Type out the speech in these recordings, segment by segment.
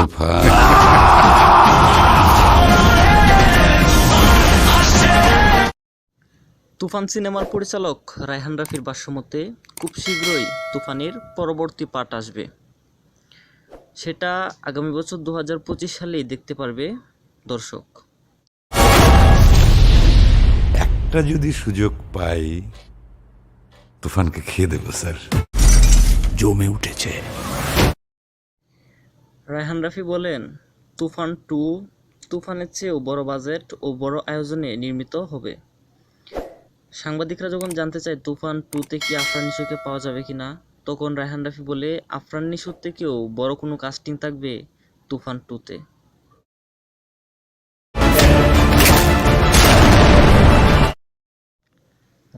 তুফান। তুফান সিনেমার পরিচালক রায়হান রাফির ভাষ্যমতে খুব শীঘ্রই তুফানের পরবর্তী পার্ট আসবে, সেটা আগামী বছর 2025 সালেই দেখতে পারবে দর্শক। একটা যদি সুযোগ পাই তুফানকে খেয়ে দেবো স্যার। জমে উঠেছে। রায়হান রাফি বলেন, তুফান 2 তুফানের চেয়েও বড় বাজেট ও বড় আয়োজনে নির্মিত হবে। সাংবাদিকরা যখন জানতে চায় তুফান 2-তে কি আফরান নিশোকে পাওয়া যাবে কিনা, তখন রায়হান রাফি বলে, আফরান নিশোর থেকেও বড় কোনো কাস্টিং থাকবে তুফান 2-তে।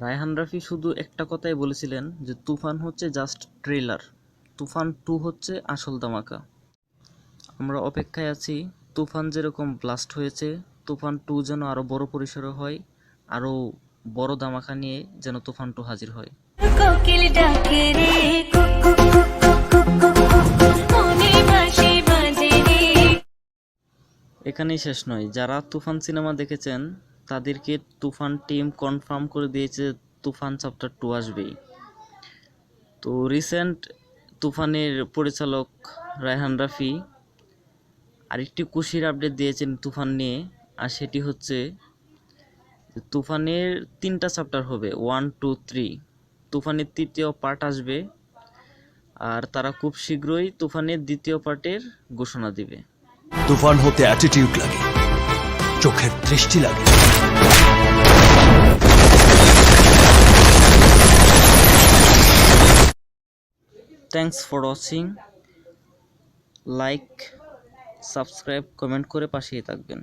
রায়হান রাফি শুধু একটা কথাই বলেছিলেন যে তুফান হচ্ছে জাস্ট ট্রেলার, তুফান 2 হচ্ছে আসল ধামাকা। আমরা অপেক্ষায় আছি, তুফান যেরকম ব্লাস্ট হয়েছে তুফান 2 যেন আরও বড় পরিসরে হয়, আরও বড় ধামাকা নিয়ে যেন তুফান 2 হাজির হয়। এখানেই শেষ নয়, যারা তুফান সিনেমা দেখেছেন তাদেরকে তুফান টিম কনফার্ম করে দিয়েছে তুফান চ্যাপ্টার 2 আসবেই। তো রিসেন্ট তুফানের পরিচালক রায়হান রাফি আরেকটি খুশির আপডেট দিয়েছেন তুফান নিয়ে, আর সেটি হচ্ছে তুফানের 3টা চ্যাপ্টার হবে, 1, 2, 3। তুফানের 3য় পার্ট আসবে, আর তারা খুব শীঘ্রই তুফানের 2য় পার্টের ঘোষণা দিবে। তুফান হতে অ্যাটিটিউড লাগে, চোখের দৃষ্টি লাগে। Thanks for watching. Like, subscribe, comment করে পাশেই থাকবেন।